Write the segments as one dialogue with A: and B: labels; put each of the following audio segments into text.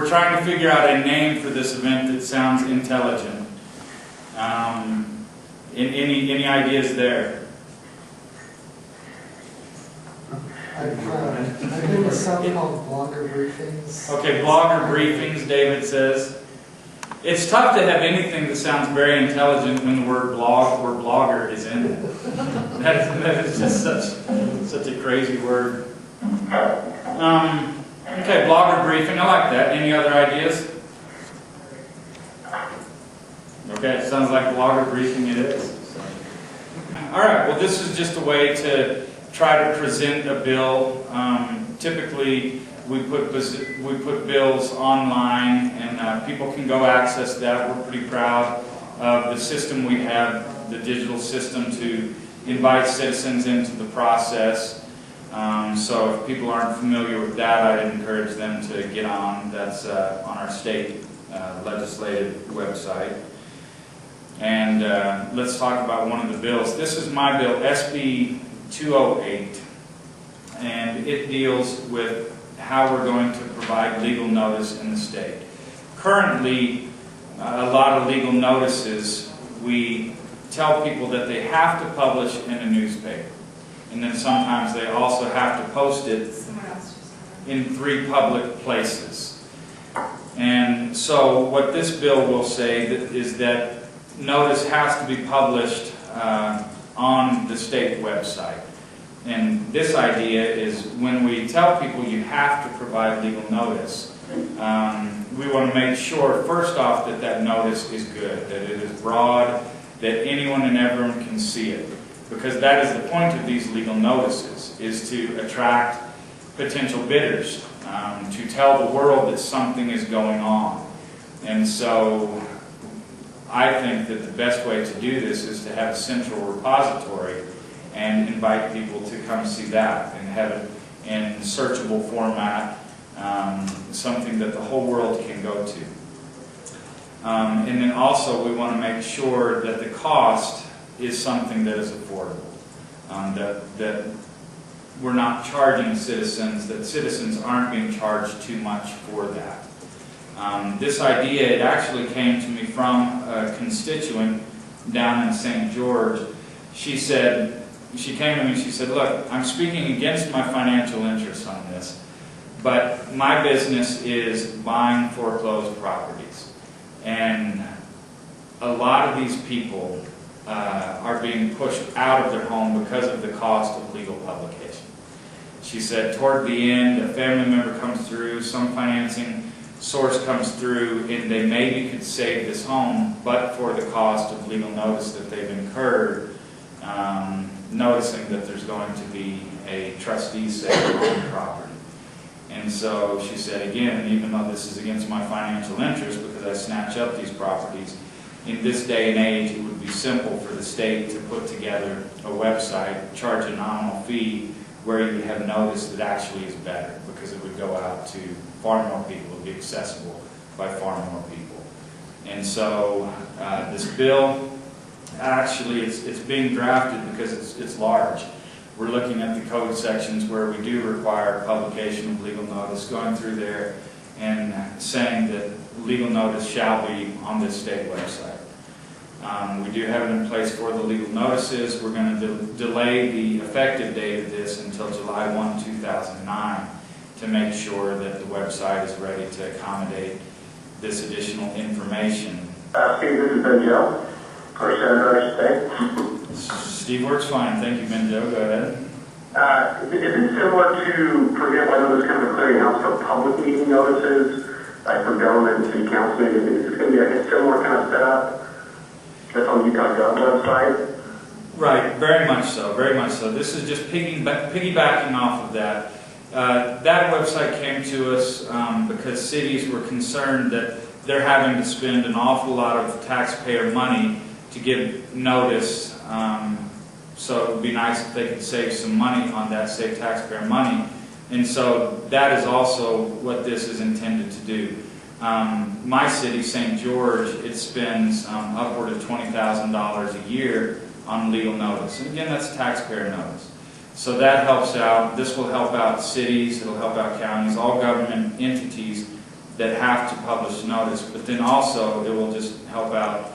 A: we're trying to figure out a name for this event that sounds intelligent. Any ideas there?
B: I've been to some called blogger briefings.
A: Okay, blogger briefings, David says. It's tough to have anything that sounds very intelligent when the word blog or blogger is in it. That is just such a crazy word. Okay, blogger briefing, I like that. Any other ideas? Okay, it sounds like blogger briefing it is. Alright, well this is just a way to try to present a bill. Typically we put bills online and people can go access that. We're pretty proud of the system we have, the digital system to invite citizens into the process. So if people aren't familiar with that, I'd encourage them to get on. That's on our state legislative website. And let's talk about one of the bills. This is my bill, SB 208, and it deals with how we're going to provide legal notice in the state. Currently, a lot of legal notices, we tell people that they have to publish in a newspaper. And then sometimes they also have to post it in 3 public places. And so what this bill will say is that notice has to be published on the state website. And this idea is when we tell people you have to provide legal notice, we want to make sure first off that that notice is good, that it is broad, that anyone and everyone can see it. Because that is the point of these legal notices, is to attract potential bidders, to tell the world that something is going on. And so I think that the best way to do this is to have a central repository and invite people to come see that and have it in searchable format, something that the whole world can go to. And then also we want to make sure that the cost is something that is affordable, that we're not charging citizens, that citizens aren't being charged too much for that. This idea, it actually came to me from a constituent down in St. George. She came to me and she said, look, I'm speaking against my financial interests on this, but my business is buying foreclosed properties. And a lot of these people are being pushed out of their home because of the cost of legal publication. She said toward the end, a family member comes through, some financing source comes through, and they maybe could save this home, but for the cost of legal notice that they've incurred, noticing that there's going to be a trustee sale on the property. And so she said, again, even though this is against my financial interest because I snatch up these properties, in this day and age it would be simple for the state to put together a website, charge a nominal fee, where you would have notice that actually is better because it would go out to far more people, it would be accessible by far more people. And so this bill, actually it's being drafted because it's large. We're looking at the code sections where we do require publication of legal notice, going through there and saying that legal notice shall be on this state website. We do have it in place for the legal notices. We're going to delay the effective date of this until July 1, 2009 to make sure that the website is ready to accommodate this additional information.
C: Steve, this is Ben Joe, or Senator, I should say.
A: Steve works fine. Thank you, Ben Joe. Go ahead.
C: Is it similar to, for example, I know there's kind of a clearinghouse for public meeting notices, like for government and city council meetings? Is it going to be a similar kind of setup that's on the Utah.gov website?
A: Right, very much so, very much so. This is just piggybacking off of that. That website came to us because cities were concerned that they're having to spend an awful lot of taxpayer money to give notice. So it would be nice if they could save some money on that, save taxpayer money. And so that is also what this is intended to do. My city, St. George, it spends upward of $20,000 a year on legal notice. And again, that's taxpayer notice. So that helps out. This will help out cities, it'll help out counties, all government entities that have to publish notice, but then also it will just help out,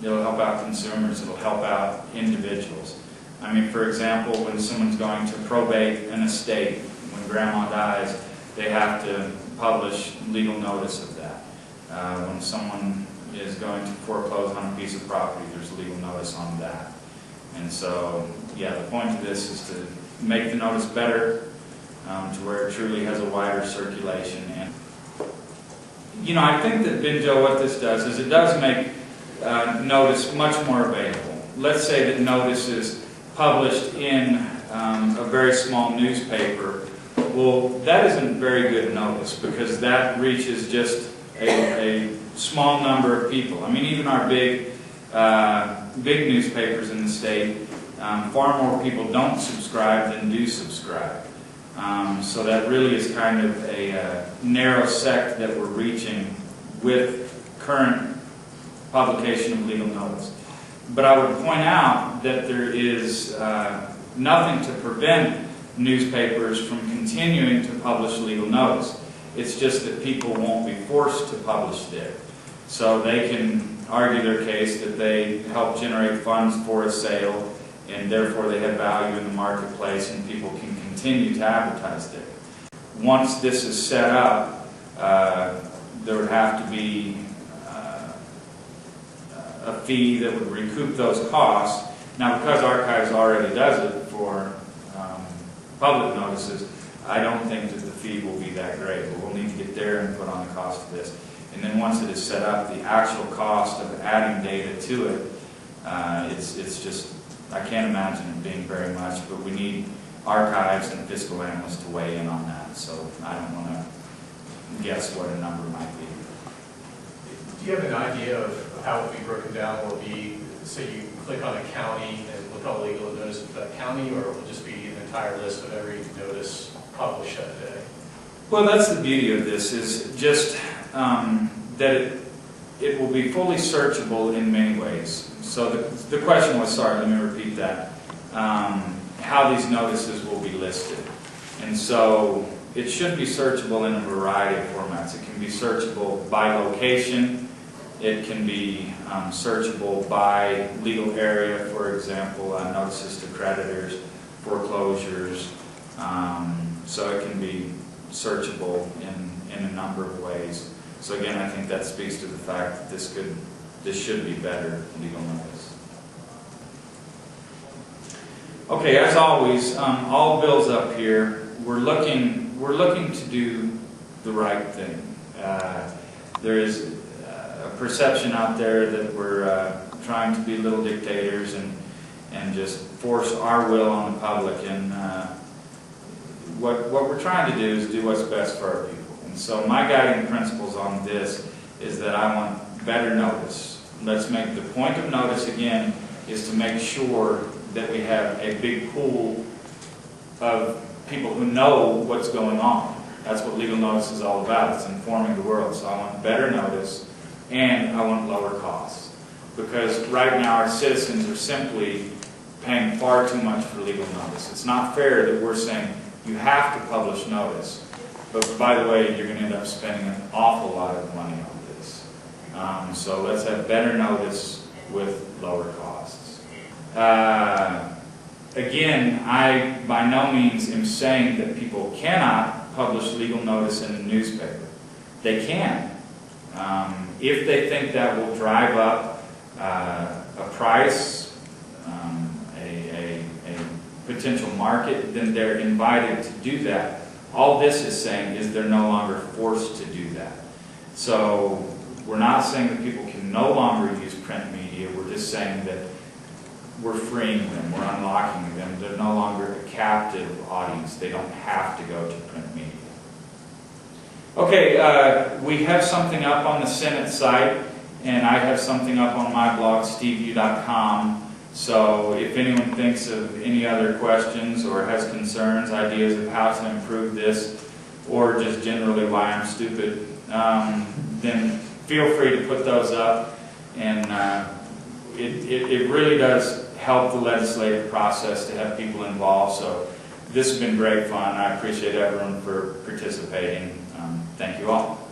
A: it'll help out consumers, it'll help out individuals. I mean, for example, when someone's going to probate an estate, when grandma dies, they have to publish legal notice of that. When someone is going to foreclose on a piece of property, there's legal notice on that. And so, yeah, the point of this is to make the notice better, to where it truly has a wider circulation. And you know, I think that Binjo, what this does is it does make notice much more available. Let's say that notice is published in a very small newspaper. Well, that isn't very good notice because that reaches just a small number of people. I mean, even our big newspapers in the state, far more people don't subscribe than do subscribe. So that really is kind of a narrow sect that we're reaching with current publication of legal notice. But I would point out that there is nothing to prevent newspapers from continuing to publish legal notice. It's just that people won't be forced to publish there. So they can argue their case that they help generate funds for a sale and therefore they have value in the marketplace and people can continue to advertise there. Once this is set up, there would have to be a fee that would recoup those costs. Now, because Archives already does it for public notices, I don't think that the fee will be that great, but we'll need to get there and put on the cost of this. And then once it is set up, the actual cost of adding data to it, it's just, I can't imagine it being very much, but we need Archives and fiscal analysts to weigh in on that, so I don't want to guess what a number might be.
D: Do you have an idea of how it will be broken down? Will it be, say you click on a county and look on legal notice for that county, or will it just be an entire list of every notice published that day?
A: Well, that's the beauty of this, is just that it will be fully searchable in many ways. So the question was, sorry, let me repeat that, how these notices will be listed. And so it should be searchable in a variety of formats. It can be searchable by location. It can be searchable by legal area, for example, notices to creditors, foreclosures. So it can be searchable in a number of ways. So again, I think that speaks to the fact that this should be better legal notice. Okay, as always, all bills up here, we're looking to do the right thing. There is a perception out there that we're trying to be little dictators and just force our will on the public. And what we're trying to do is do what's best for our people. And so my guiding principles on this is that I want better notice. Let's make the point of notice again is to make sure that we have a big pool of people who know what's going on. That's what legal notice is all about. It's informing the world. So I want better notice and I want lower costs. Because right now our citizens are simply paying far too much for legal notice. It's not fair that we're saying you have to publish notice, but by the way, you're going to end up spending an awful lot of money on this. So let's have better notice with lower costs. Again, I by no means am saying that people cannot publish legal notice in the newspaper. They can. If they think that will drive up a price, a potential market, then they're invited to do that. All this is saying is they're no longer forced to do that. So we're not saying that people can no longer use print media. We're just saying that we're freeing them, we're unlocking them. They're no longer a captive audience. They don't have to go to print media. Okay, we have something up on the Senate site, and I have something up on my blog, steveu.com. So if anyone thinks of any other questions or has concerns, ideas of how to improve this, or just generally why I'm stupid, then feel free to put those up. And it really does help the legislative process to have people involved. So this has been great fun. I appreciate everyone for participating. Thank you all.